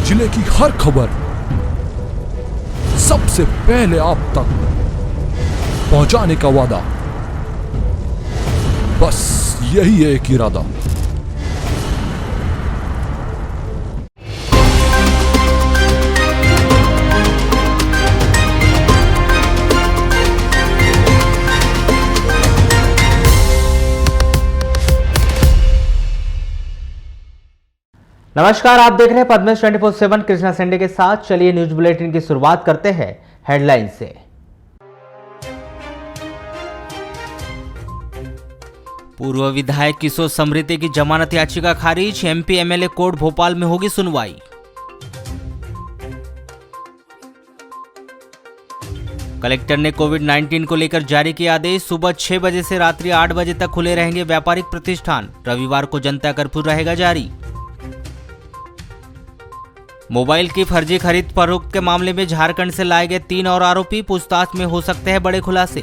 जिले की हर खबर सबसे पहले आप तक पहुंचाने का वादा, बस यही है एक इरादा। नमस्कार, आप देख रहे हैं पद्मेश 24/7 कृष्णा संडे के साथ। चलिए न्यूज बुलेटिन की शुरुआत करते हैं हेडलाइन से। पूर्व विधायक किशोर समृद्धि की जमानत याचिका खारिज, एमपी एमएलए कोर्ट भोपाल में होगी सुनवाई। कलेक्टर ने कोविड-19 को लेकर जारी किया आदेश, सुबह 6 बजे से रात्रि 8 बजे तक खुले रहेंगे व्यापारिक प्रतिष्ठान, रविवार को जनता कर्फ्यू रहेगा जारी। मोबाइल की फर्जी खरीद फरोख्त के मामले में झारखंड से लाए गए 3 और आरोपी, पूछताछ में हो सकते हैं बड़े खुलासे।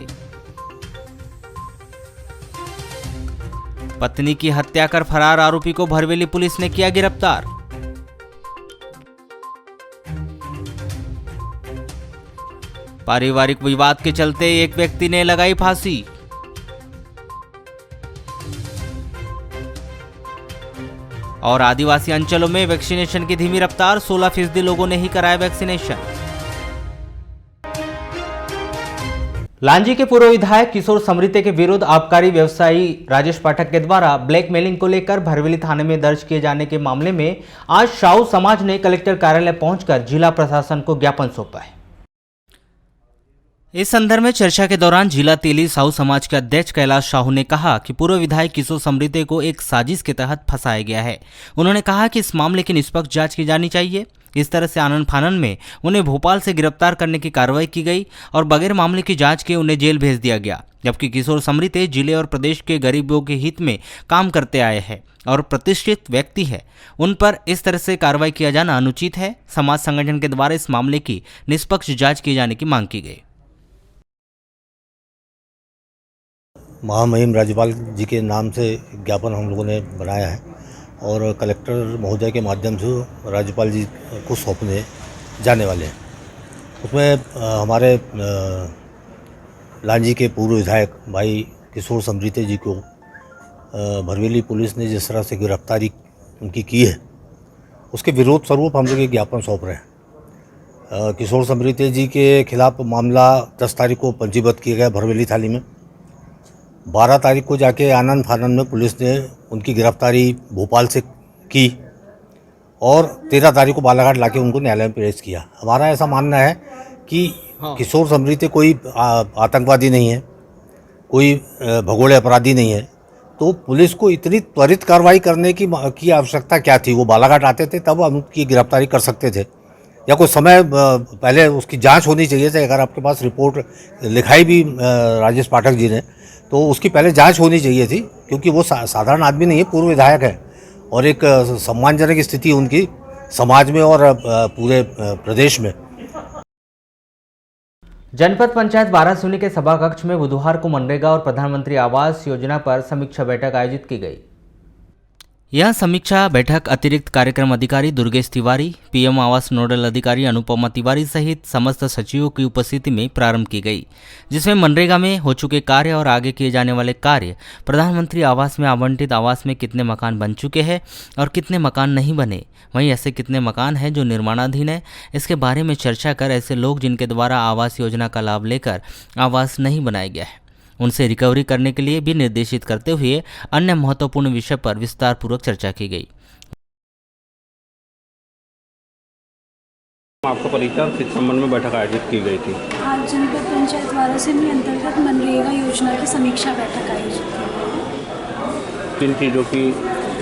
पत्नी की हत्या कर फरार आरोपी को भरवेली पुलिस ने किया गिरफ्तार। पारिवारिक विवाद के चलते एक व्यक्ति ने लगाई फांसी। और आदिवासी अंचलों में वैक्सीनेशन की धीमी रफ्तार, 16% लोगों ने ही कराया वैक्सीनेशन। लांजी के पूर्व विधायक किशोर समृद्धि के विरुद्ध आबकारी व्यवसायी राजेश पाठक के द्वारा ब्लैकमेलिंग को लेकर भरवेली थाने में दर्ज किए जाने के मामले में आज साहू समाज ने कलेक्टर कार्यालय पहुंचकर जिला प्रशासन को ज्ञापन सौंपा है। इस संदर्भ में चर्चा के दौरान जिला तेली साहू समाज के अध्यक्ष कैलाश साहू ने कहा कि पूर्व विधायक किशोर समृद्धि को एक साजिश के तहत फंसाया गया है। उन्होंने कहा कि इस मामले की निष्पक्ष जांच की जानी चाहिए। इस तरह से आनन फानन में उन्हें भोपाल से गिरफ्तार करने की कार्रवाई की गई और बगैर मामले की जांच के उन्हें जेल भेज दिया गया, जबकि किशोर समृद्धि जिले और प्रदेश के गरीबों के हित में काम करते आए हैं और प्रतिष्ठित व्यक्ति है। उन पर इस तरह से कार्रवाई किया जाना अनुचित है। समाज संगठन के द्वारा इस मामले की निष्पक्ष जाँच किए जाने की मांग की गई। महामहिम राज्यपाल जी के नाम से ज्ञापन हम लोगों ने बनाया है और कलेक्टर महोदय के माध्यम से राज्यपाल जी को सौंपने जाने वाले हैं। उसमें हमारे लांजी के पूर्व विधायक भाई किशोर समृद्धि जी को भरवेली पुलिस ने जिस तरह से गिरफ्तारी उनकी की है, उसके विरोध स्वरूप हम लोग एक ज्ञापन सौंप रहे हैं। किशोर समृद्धि जी के खिलाफ मामला 10 तारीख को पंजीबद्ध किया गया भरवेली थाने में। 12 तारीख को जाके आनन फानन में पुलिस ने उनकी गिरफ्तारी भोपाल से की और 13 तारीख को बालाघाट लाके उनको न्यायालय में पेश किया। हमारा ऐसा मानना है कि किशोर समृद्धि कोई आतंकवादी नहीं है, कोई भगोड़े अपराधी नहीं है, तो पुलिस को इतनी त्वरित कार्रवाई करने की आवश्यकता क्या थी? वो बालाघाट आते थे तब हम उनकी गिरफ्तारी कर सकते थे, या कोई समय पहले उसकी जांच होनी चाहिए थी। अगर आपके पास रिपोर्ट लिखाई भी राजेश पाठक जी ने, तो उसकी पहले जांच होनी चाहिए थी, क्योंकि वो साधारण आदमी नहीं है, पूर्व विधायक है और एक सम्मानजनक स्थिति उनकी समाज में और पूरे प्रदेश में। जनपद पंचायत वाराणसी के सभा कक्ष में बुधवार को मनरेगा और प्रधानमंत्री आवास योजना पर समीक्षा बैठक आयोजित की गई। यह समीक्षा बैठक अतिरिक्त कार्यक्रम अधिकारी दुर्गेश तिवारी, पीएम आवास नोडल अधिकारी अनुपमा तिवारी सहित समस्त सचिवों की उपस्थिति में प्रारंभ की गई, जिसमें मनरेगा में हो चुके कार्य और आगे किए जाने वाले कार्य, प्रधानमंत्री आवास में आवंटित आवास में कितने मकान बन चुके हैं और कितने मकान नहीं बने, वहीं ऐसे कितने मकान हैं जो निर्माणाधीन है, इसके बारे में चर्चा कर ऐसे लोग जिनके द्वारा आवास योजना का लाभ लेकर आवास नहीं बनाया गया है, उनसे रिकवरी करने के लिए भी निर्देशित करते हुए अन्य महत्वपूर्ण विषय पर विस्तार पूर्वक चर्चा की गई। आपका परिचय किस संबंध में बैठक आयोजित की गई थी? आज जनपद पंचायत वाराणसी में अंतर्गत मनरेगा योजना की समीक्षा बैठक आयोजित की गई। किन चीज़ों की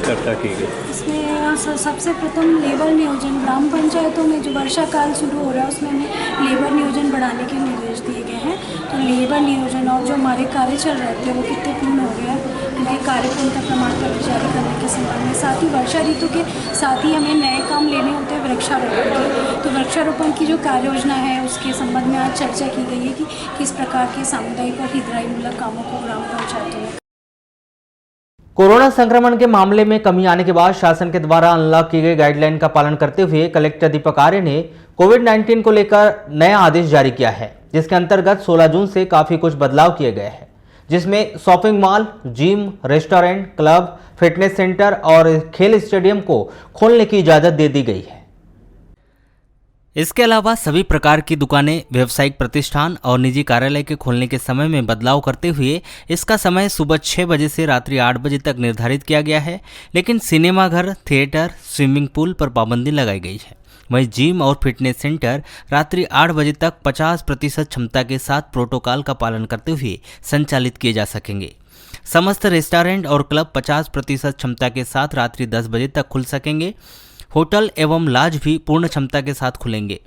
चर्चा की गई? इसमें सबसे प्रथम लेबर नियोजन, ग्राम पंचायतों में जो वर्षा काल शुरू हो रहा है उसमें हमें लेबर नियोजन बढ़ाने के निर्देश दिए गए हैं। तो लेबर नियोजन और जो हमारे कार्य चल रहे थे वो कितने पूर्ण हो गए हैं, उनके कार्यपूर्णता प्रमाण पत्र जारी करने के संबंध में, साथ ही वर्षा ऋतु के साथ ही हमें नए काम लेने होते हैं वृक्षारोपण के। तो वृक्षारोपण की जो कार्य योजना है उसके संबंध में आज चर्चा की गई है कि किस प्रकार के सामुदायिक और हितग्राहीमूलक कामों को ग्राम पंचायतों में। कोरोना संक्रमण के मामले में कमी आने के बाद शासन के द्वारा अनलॉक की गई गाइडलाइन का पालन करते हुए कलेक्टर दीपक आर्य ने कोविड-19 को लेकर नया आदेश जारी किया है, जिसके अंतर्गत 16 जून से काफी कुछ बदलाव किए गए हैं, जिसमें shopping mall, gym, restaurant, club, fitness centre और खेल स्टेडियम को खोलने की इजाजत दे दी गई है। इसके अलावा सभी प्रकार की दुकानें, व्यावसायिक प्रतिष्ठान और निजी कार्यालय के खोलने के समय में बदलाव करते हुए इसका समय सुबह 6 बजे से रात्रि 8 बजे तक निर्धारित किया गया है, लेकिन सिनेमाघर, थिएटर, स्विमिंग पूल पर पाबंदी लगाई गई है। वहीं जिम और फिटनेस सेंटर रात्रि 8 बजे तक 50% क्षमता के साथ प्रोटोकॉल का पालन करते हुए संचालित किए जा सकेंगे। समस्त रेस्टोरेंट और क्लब 50% क्षमता के साथ रात्रि 10 बजे तक खुल सकेंगे। होटल एवं लॉज भी पूर्ण क्षमता के साथ खुलेंगे।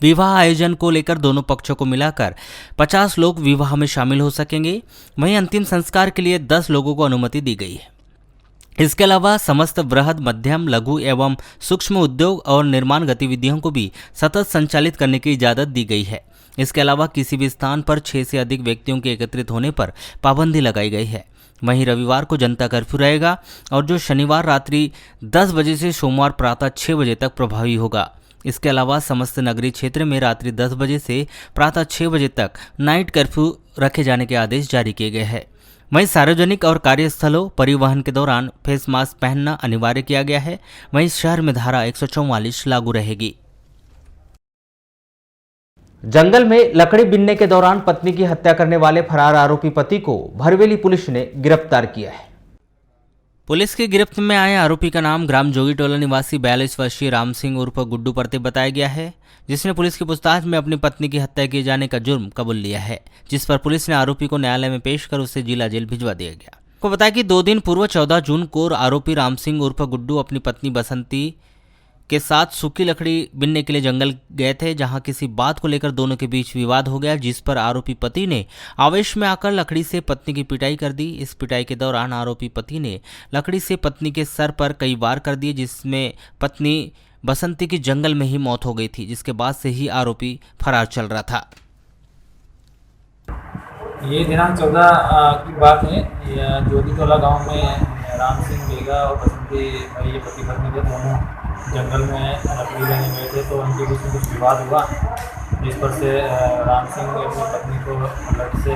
विवाह आयोजन को लेकर दोनों पक्षों को मिलाकर 50 लोग विवाह में शामिल हो सकेंगे। वहीं अंतिम संस्कार के लिए 10 लोगों को अनुमति दी गई है। इसके अलावा समस्त बृहद, मध्यम, लघु एवं सूक्ष्म उद्योग और निर्माण गतिविधियों को भी सतत संचालित करने की इजाज़त दी गई है। इसके अलावा किसी भी स्थान पर 6 से अधिक व्यक्तियों के एकत्रित होने पर पाबंदी लगाई गई है। वहीं रविवार को जनता कर्फ्यू रहेगा और जो शनिवार रात्रि 10 बजे से सोमवार प्रातः 6 बजे तक प्रभावी होगा। इसके अलावा समस्त नगरीय क्षेत्र में रात्रि 10 बजे से प्रातः 6 बजे तक नाइट कर्फ्यू रखे जाने के आदेश जारी किए गए हैं। वहीं सार्वजनिक और कार्यस्थलों, परिवहन के दौरान फेस मास्क पहनना अनिवार्य किया गया है। वहीं शहर में धारा 144 लागू रहेगी। जंगल में लकड़ी बीनने के दौरान पत्नी की हत्या करने वाले फरार आरोपी पति को भरवेली पुलिस ने गिरफ्तार किया है। पुलिस की गिरफ्त में आए आरोपी का नाम ग्राम जोगीटोला निवासी 42 वर्षीय राम सिंह उर्फ गुड्डू परते बताया गया है, जिसने पुलिस की पूछताछ में अपनी पत्नी की हत्या किए जाने का जुर्म कबूल लिया है, जिस पर पुलिस ने आरोपी को न्यायालय में पेश कर उसे जिला जेल भिजवा दिया गया। आपको बताया कि 2 दिन पूर्व 14 जून को आरोपी राम सिंह उर्फ गुड्डू अपनी पत्नी बसंती के साथ सूखी लकड़ी बीनने के लिए जंगल गए थे, जहां किसी बात को लेकर दोनों के बीच विवाद हो गया, जिस पर आरोपी पति ने आवेश में आकर लकड़ी से पत्नी की पिटाई कर दी। इस पिटाई के दौरान आरोपी पति ने लकड़ी से पत्नी के सर पर कई वार कर दिए, जिसमें पत्नी बसंती की जंगल में ही मौत हो गई थी, जिसके बाद से ही आरोपी फरार चल रहा था। ये दिनांक 14 की बात है। जोगीटोला गांव में राम सिंह बेगा और बसंती ये पति पत्नी थे, दोनों जंगल में लकड़ी लेने गए थे, तो उनके बीच में कुछ विवाद हुआ, जिस पर से राम सिंह ने अपनी पत्नी को लठ से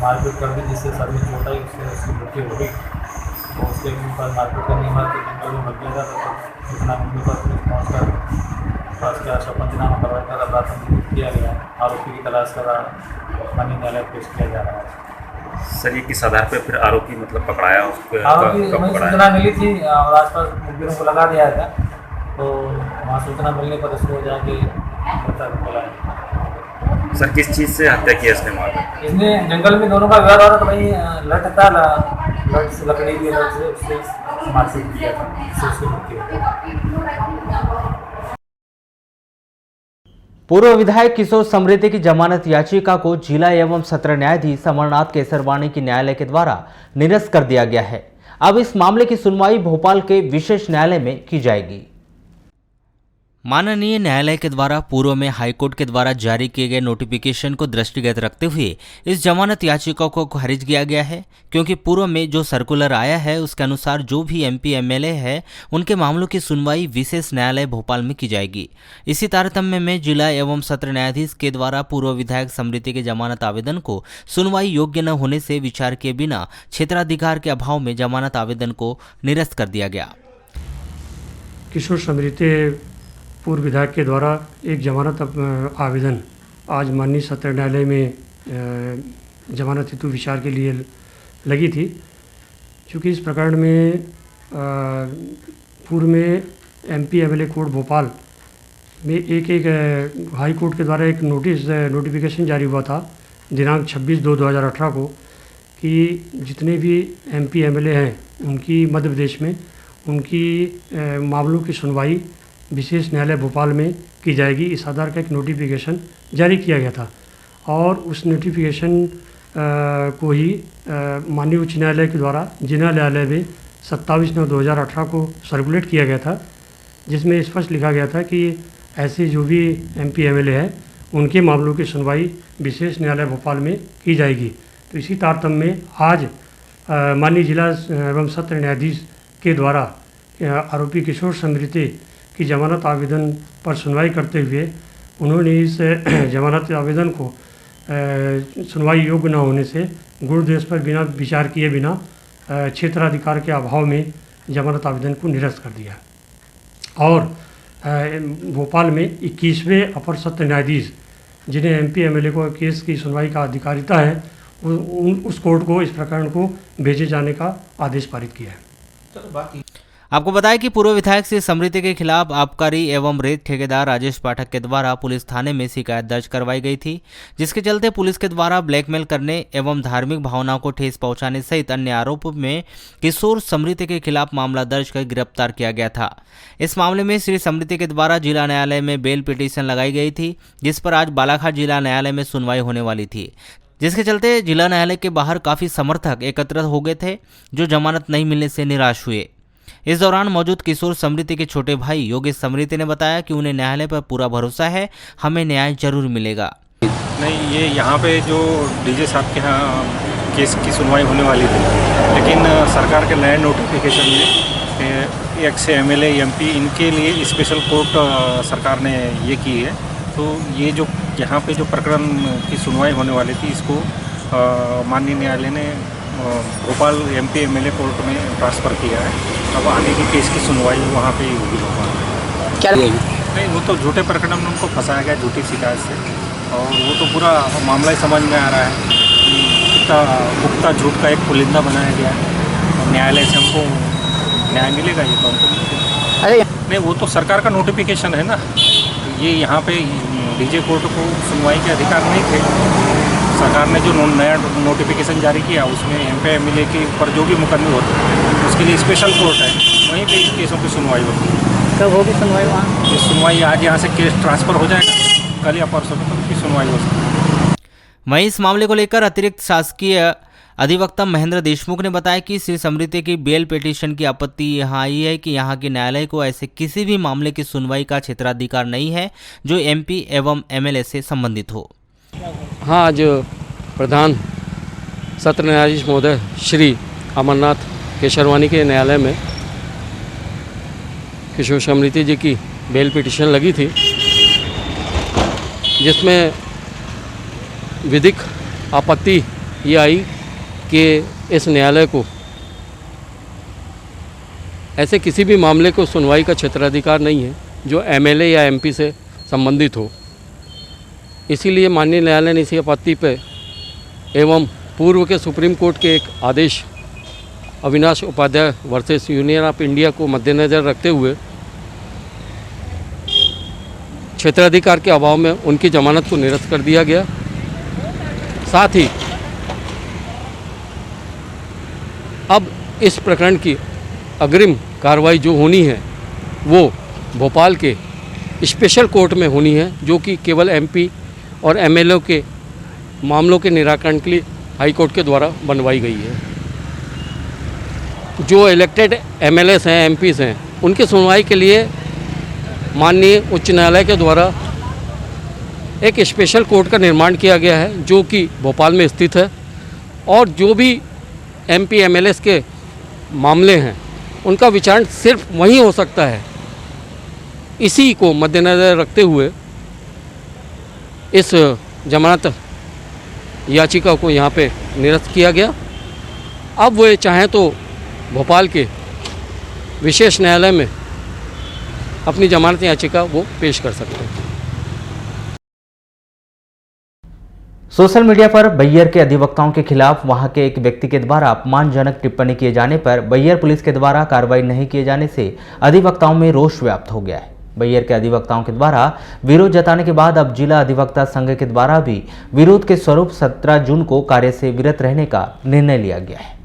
मारपीट कर दी, जिससे सर में चोट आई, उससे उसकी मृत्यु हो गई। तो उसके ऊपर मारपीट करने के बाद जंगल में भग गया था, तो इतना मम्मी पर पुलिस पहुँच कर उसके आशा पंचनामा करवा कर अपराध पंजीकृत किया गया। आरोपी की तलाश कर माननीय न्यायालय पेश किया जा रहा है। सर, ये किस आधार पे फिर आरोपी मतलब पकड़ाया? उसको आरोपी वही सूचना मिली थी और आसपास मुखबिरों को लगा दिया था, तो वहाँ सूचना मिलने पर उसको जाके बुलाया। सर, किस चीज़ से हत्या किया इसने? मार इसने जंगल में दोनों का विवाद हो रहा था, वही लठ था, लठ से लकड़ी की लठ से उससे मारपीट किया था, जिससे उसकी मृत्यु हो। पूर्व विधायक किशोर समृद्धि की जमानत याचिका को जिला एवं सत्र न्यायाधीश अमरनाथ केसरवानी की न्यायालय के द्वारा निरस्त कर दिया गया है। अब इस मामले की सुनवाई भोपाल के विशेष न्यायालय में की जाएगी। माननीय न्यायालय के द्वारा पूर्व में हाईकोर्ट के द्वारा जारी किए गए नोटिफिकेशन को दृष्टिगत रखते हुए इस जमानत याचिका को खारिज किया गया है, क्योंकि पूर्व में जो सर्कुलर आया है उसके अनुसार जो भी एमपी एमएलए है उनके मामलों की सुनवाई विशेष न्यायालय भोपाल में की जाएगी। इसी तारतम्य में जिला एवं सत्र न्यायाधीश के द्वारा पूर्व विधायक समृद्धि के जमानत आवेदन को सुनवाई योग्य न होने से विचार के बिना क्षेत्राधिकार के अभाव में जमानत आवेदन को निरस्त कर दिया गया। किशोर समृद्धि पूर्व विधायक के द्वारा एक जमानत आवेदन आज माननीय सत्र न्यायालय में जमानत हेतु विचार के लिए लगी थी। चूँकि इस प्रकरण में पूर्व में एमपी एमएलए कोर्ट भोपाल में एक हाई कोर्ट के द्वारा एक नोटिफिकेशन जारी हुआ था दिनांक 26/2/2018 को कि जितने भी एमपी एमएलए हैं उनकी मध्य प्रदेश में उनकी मामलों की सुनवाई विशेष न्यायालय भोपाल में की जाएगी। इस आधार का एक नोटिफिकेशन जारी किया गया था और उस नोटिफिकेशन को ही माननीय उच्च न्यायालय के द्वारा जिला न्यायालय में 27/9/2018 को सर्कुलेट किया गया था, जिसमें स्पष्ट लिखा गया था कि ऐसे जो भी एमपी एमएलए हैं उनके मामलों की सुनवाई विशेष न्यायालय भोपाल में की जाएगी। तो इसी तारतम्य में आज माननीय जिला एवं सत्र न्यायाधीश के द्वारा आरोपी किशोर समृति की जमानत आवेदन पर सुनवाई करते हुए उन्होंने इस जमानत आवेदन को सुनवाई योग्य न होने से गुणदोष पर बिना विचार किए बिना क्षेत्राधिकार के अभाव में जमानत आवेदन को निरस्त कर दिया। और भोपाल में 21वें अपर सत्र न्यायाधीश जिन्हें एमपी एमएलए को केस की सुनवाई का अधिकारिता है उस कोर्ट को इस प्रकरण को भेजे जाने का आदेश पारित किया है। आपको बताया कि पूर्व विधायक श्री समृति के खिलाफ आबकारी एवं रेत ठेकेदार राजेश पाठक के द्वारा पुलिस थाने में शिकायत दर्ज करवाई गई थी, जिसके चलते पुलिस के द्वारा ब्लैकमेल करने एवं धार्मिक भावनाओं को ठेस पहुंचाने सहित अन्य आरोपों में किशोर समृति के खिलाफ मामला दर्ज कर गिरफ्तार किया गया था। इस मामले में श्री समृति के द्वारा जिला न्यायालय में बेल पिटीशन लगाई गई थी, जिस पर आज बालाघाट जिला न्यायालय में सुनवाई होने वाली थी, जिसके चलते जिला न्यायालय के बाहर काफी समर्थक एकत्रित हो गए थे, जो जमानत नहीं मिलने से निराश हुए। इस दौरान मौजूद किशोर समृति के छोटे भाई योगेश समृति ने बताया कि उन्हें न्यायालय पर पूरा भरोसा है, हमें न्याय जरूर मिलेगा। नहीं, ये यहाँ पे जो डीजे साहब के यहाँ केस की सुनवाई होने वाली थी, लेकिन सरकार के नए नोटिफिकेशन में एक्स एमएलए एमपी इनके लिए स्पेशल कोर्ट सरकार ने ये की है। तो ये जो यहाँ पे जो प्रकरण की सुनवाई होने वाली थी, इसको माननीय न्यायालय ने भोपाल एमपी एमएलए कोर्ट में ट्रांसफ़र किया है। अब आगे की केस की सुनवाई वहाँ पे ही होगी भोपाल। क्या नहीं, वो तो झूठे प्रकरण में उनको फंसाया गया झूठी शिकायत से, और वो तो पूरा मामला ही समझ में आ रहा है कि कितना पुख्ता झूठ का एक पुलिंदा बनाया गया है, और न्यायालय से हमको न्याय मिलेगा ये तो हमको मिलेगा। अरे नहीं, वो तो सरकार का नोटिफिकेशन है ना, ये यहाँ पे डीजे कोर्ट को सुनवाई के अधिकार नहीं थे। सरकार ने जो नया नोटिफिकेशन जारी किया उसमें एमपी एमएलए के ऊपर जो भी मुकदमे होते हैं उसके लिए स्पेशल कोर्ट है, वहीं पे इन केसों की सुनवाई होती है। कब होगी सुनवाई वहाँ? ये सुनवाई आज यहाँ से केस ट्रांसफ़र हो जाएगा, कल या परसों में उनकी सुनवाई हो सकती है। वहीं इस मामले को लेकर अतिरिक्त शासकीय अधिवक्ता महेंद्र देशमुख ने बताया कि श्री समृति की बेल पिटीशन की आपत्ति यहाँ आई है कि यहाँ के न्यायालय को ऐसे किसी भी मामले की सुनवाई का क्षेत्राधिकार नहीं है जो एमपी एवं एमएलए से संबंधित हो। हाँ, आज प्रधान सत्र न्यायाधीश महोदय श्री अमरनाथ केशरवानी के न्यायालय में किशोर समृति जी की बेल पिटीशन लगी थी, जिसमें विधिक आपत्ति ये आई कि इस न्यायालय को ऐसे किसी भी मामले को सुनवाई का क्षेत्राधिकार नहीं है जो एमएलए या एमपी से संबंधित हो। इसीलिए माननीय न्यायालय ने इसी आपत्ति पर एवं पूर्व के सुप्रीम कोर्ट के एक आदेश Avinash Upadhyay versus union of India को मद्देनज़र रखते हुए क्षेत्राधिकार के अभाव में उनकी जमानत को निरस्त कर दिया गया। साथ ही अब इस प्रकरण की अग्रिम कार्रवाई जो होनी है वो भोपाल के स्पेशल कोर्ट में होनी है, जो कि केवल एमपी और एमएलए के मामलों के निराकरण के लिए हाई कोर्ट के द्वारा बनवाई गई है। जो इलेक्टेड एमएलएस हैं, एमपीस हैं, उनकी सुनवाई के लिए माननीय उच्च न्यायालय के द्वारा एक स्पेशल कोर्ट का निर्माण किया गया है, जो कि भोपाल में स्थित है, और जो भी एमपी एमएलएस के मामले हैं उनका विचारण सिर्फ वहीं हो सकता है। इसी को मद्देनज़र रखते हुए इस जमानत याचिका को यहाँ पे निरस्त किया गया। अब वो चाहें तो भोपाल के विशेष न्यायालय में अपनी जमानत याचिका वो पेश कर सकते हैं। सोशल मीडिया पर बैयर के अधिवक्ताओं के खिलाफ वहां के एक व्यक्ति के द्वारा अपमानजनक टिप्पणी किए जाने पर बैयर पुलिस के द्वारा कार्रवाई नहीं किए जाने से अधिवक्ताओं में रोष व्याप्त हो गया है। बैयर के अधिवक्ताओं के द्वारा विरोध जताने के बाद अब जिला अधिवक्ता संघ के द्वारा भी विरोध के स्वरूप 17 जून को कार्य से विरत रहने का निर्णय लिया गया है।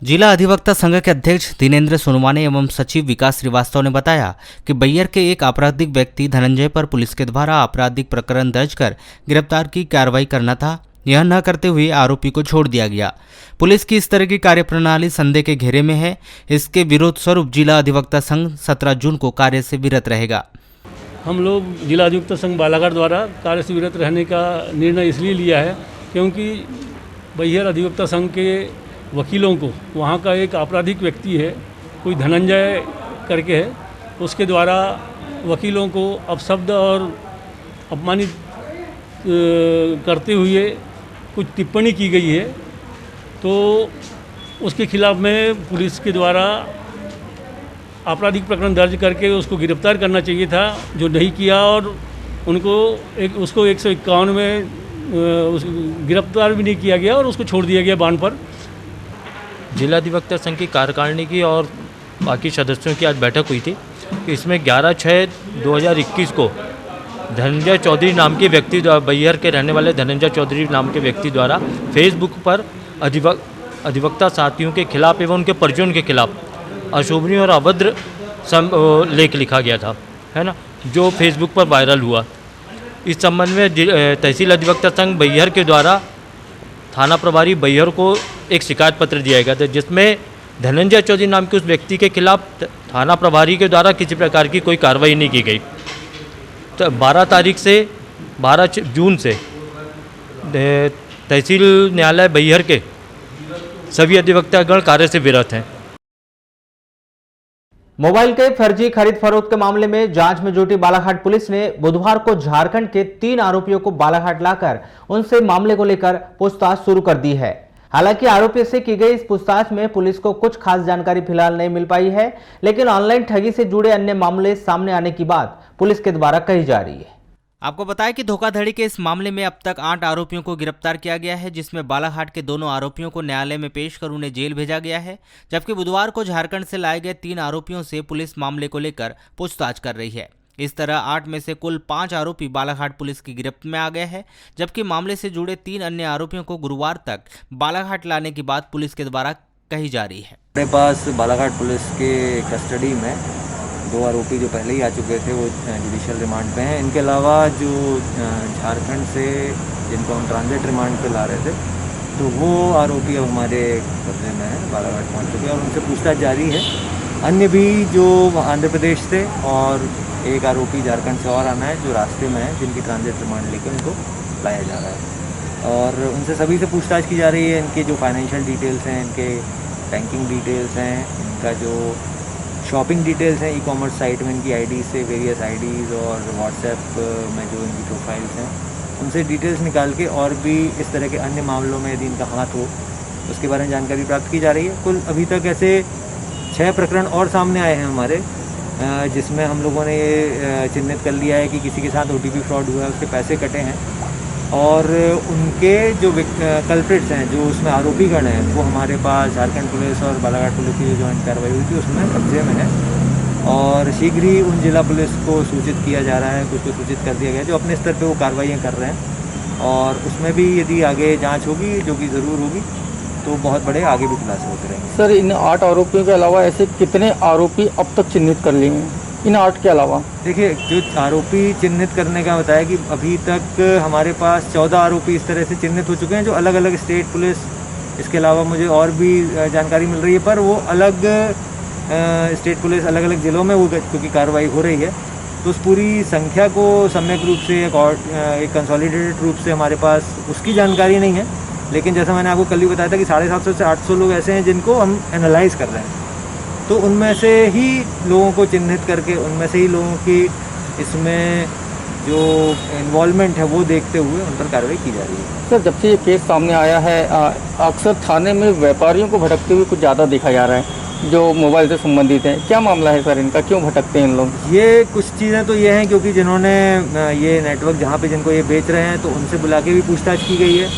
जिला अधिवक्ता संघ के अध्यक्ष दिनेंद्र सोनवाने एवं सचिव विकास श्रीवास्तव ने बताया कि बैयर के एक आपराधिक व्यक्ति धनंजय पर पुलिस के द्वारा आपराधिक प्रकरण दर्ज कर गिरफ्तार की कार्रवाई करना था। यह न करते हुए आरोपी को छोड़ दिया गया। पुलिस की इस तरह की कार्यप्रणाली संदेह के घेरे में है। इसके विरोध स्वरूप जिला अधिवक्ता संघ 17 जून को कार्य से विरत रहेगा। हम लोग जिला अधिवक्ता संघ बालाघाट द्वारा कार्य से विरत रहने का निर्णय इसलिए लिया है क्योंकि बैयर अधिवक्ता संघ के वकीलों को, वहाँ का एक आपराधिक व्यक्ति है, कोई धनंजय करके है, उसके द्वारा वकीलों को अपशब्द और अपमानित करते हुए कुछ टिप्पणी की गई है। तो उसके खिलाफ़ में पुलिस के द्वारा आपराधिक प्रकरण दर्ज करके उसको गिरफ्तार करना चाहिए था, जो नहीं किया, और उसको 151 में गिरफ्तार भी नहीं किया गया और उसको छोड़ दिया गया बांड पर। जिला अधिवक्ता संघ की कार्यकारिणी की और बाकी सदस्यों की आज बैठक हुई थी। इसमें 11/6/2021 को धनंजय चौधरी नाम के व्यक्ति द्वारा, बैहर के रहने वाले धनंजय चौधरी नाम के व्यक्ति द्वारा फेसबुक पर अधिवक्ता साथियों के खिलाफ एवं उनके परिजनों के खिलाफ अशोभनीय और अभद्र लेख लिखा गया था, है ना, जो फेसबुक पर वायरल हुआ। इस संबंध में तहसील अधिवक्ता संघ बैहर के द्वारा थाना प्रभारी बैहर को एक शिकायत पत्र दिया गया था, जिसमें धनंजय चौधरी नाम के उस व्यक्ति के खिलाफ थाना प्रभारी के द्वारा किसी प्रकार की कोई कार्रवाई नहीं की गई। तो 12 जून से तहसील न्यायालय बैहर के सभी अधिवक्तागण कार्य से विरत हैं। मोबाइल के फर्जी खरीद फरोख्त के मामले में जांच में जुटी बालाघाट पुलिस ने बुधवार को झारखंड के 3 आरोपियों को बालाघाट लाकर उनसे मामले को लेकर पूछताछ शुरू कर दी है। हालांकि आरोपियों से की गई इस पूछताछ में पुलिस को कुछ खास जानकारी फिलहाल नहीं मिल पाई है, लेकिन ऑनलाइन ठगी से जुड़े अन्य मामले सामने आने की बात पुलिस के द्वारा कही जा रही है। आपको बताएं कि धोखाधड़ी के इस मामले में अब तक 8 आरोपियों को गिरफ्तार किया गया है, जिसमें बालाघाट के दोनों आरोपियों को न्यायालय में पेश कर उन्हें जेल भेजा गया है, जबकि बुधवार को झारखंड से लाए गए 3 आरोपियों से पुलिस मामले को लेकर पूछताछ कर रही है। इस तरह 8 में से कुल 5 आरोपी बालाघाट पुलिस की गिरफ्त में आ गए हैं, जबकि मामले से जुड़े 3 अन्य आरोपियों को गुरुवार तक बालाघाट लाने की बात पुलिस के द्वारा कही जा रही है। हमारे पास बालाघाट पुलिस के कस्टडी में 2 आरोपी जो पहले ही आ चुके थे वो जुडिशियल रिमांड पे हैं। इनके अलावा जो झारखंड से जिनको हम ट्रांजिट रिमांड पे ला रहे थे, तो वो आरोपी अब हमारे कब्जे में हैं, बालाघाट पहुँच चुके हैं और उनसे पूछताछ जारी है। अन्य भी जो आंध्र प्रदेश से और एक आरोपी झारखंड से और आना है जो रास्ते में है, जिनकी ट्रांजिट रिमांड लेकर उनको लाया जा रहा है और उनसे सभी से पूछताछ की जा रही है। इनके जो फाइनेंशियल डिटेल्स हैं, इनके बैंकिंग डिटेल्स हैं, इनका जो शॉपिंग डिटेल्स हैं, ई-कॉमर्स साइट में इनकी आईडी से वेरियस आईडीज़ और व्हाट्सएप में जो इनकी प्रोफाइल्स हैं, उनसे डिटेल्स निकाल के और भी इस तरह के अन्य मामलों में यदि इनका हाथ हो उसके बारे में जानकारी प्राप्त की जा रही है। कुल अभी तक ऐसे 6 प्रकरण और सामने आए हैं हमारे, जिसमें हम लोगों ने ये चिन्हित कर लिया है कि किसी के साथ OTP फ्रॉड हुआ है, उसके पैसे कटे हैं और उनके जो कल्प्रिट्स हैं, जो उसमें आरोपीगण हैं, वो हमारे पास झारखंड पुलिस और बालाघाट पुलिस की जो जॉइंट कार्रवाई हुई थी उसमें कब्जे में है और शीघ्र ही उन जिला पुलिस को सूचित किया जा रहा है, कुछ को सूचित कर दिया गया जो अपने स्तर पर वो कार्रवाइयाँ कर रहे हैं और उसमें भी यदि आगे जाँच होगी, जो कि ज़रूर होगी, तो बहुत बड़े आगे भी खुलासे होते रहेंगे। सर, इन 8 आरोपियों के अलावा ऐसे कितने आरोपी अब तक चिन्हित कर लिए हैं इन 8 के अलावा? देखिए, जो आरोपी चिन्हित करने का बताया कि अभी तक हमारे पास 14 आरोपी इस तरह से चिन्हित हो चुके हैं जो अलग अलग स्टेट पुलिस, इसके अलावा मुझे और भी जानकारी मिल रही है, पर वो अलग स्टेट पुलिस अलग अलग ज़िलों में वो क्योंकि कार्रवाई हो रही है, तो उस पूरी संख्या को सम्यक रूप से एक कंसोलिडेटेड रूप से हमारे पास उसकी जानकारी नहीं है। लेकिन जैसा मैंने आपको कल ही बताया था कि 750 से 800 लोग ऐसे हैं जिनको हम एनालाइज कर रहे हैं, तो उनमें से ही लोगों को चिन्हित करके उनमें से ही लोगों की इसमें जो इन्वॉल्वमेंट है वो देखते हुए उन पर कार्रवाई की जा रही है। सर, जब से ये केस सामने आया है, अक्सर थाने में व्यापारियों को भटकते हुए कुछ ज़्यादा देखा जा रहा है जो मोबाइल से संबंधित हैं। क्या मामला है सर इनका, क्यों भटकते हैं इन लोग? ये कुछ चीज़ें तो ये हैं क्योंकि जिन्होंने ये नेटवर्क जहाँ पे जिनको ये बेच रहे हैं, तो उनसे बुला के भी पूछताछ की गई है,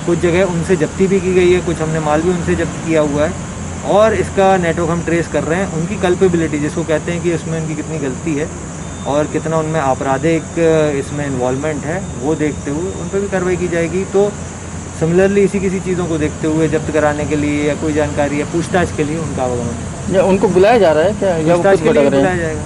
कुछ जगह उनसे जब्ती भी की गई है, कुछ हमने माल भी उनसे जब्त किया हुआ है और इसका नेटवर्क हम ट्रेस कर रहे हैं। उनकी कल्पेबिलिटी जिसको कहते हैं कि इसमें उनकी कितनी गलती है और कितना उनमें आपराधिक इसमें इन्वॉल्वमेंट है, वो देखते हुए उन पर भी कार्रवाई की जाएगी। तो सिमिलरली इसी किसी चीज़ों को देखते हुए जब्त कराने के लिए या कोई जानकारी या पूछताछ के लिए उनका आवागमन, उनको बुलाया जा रहा है क्या? पूछताछ के लिए बुलाया जाएगा।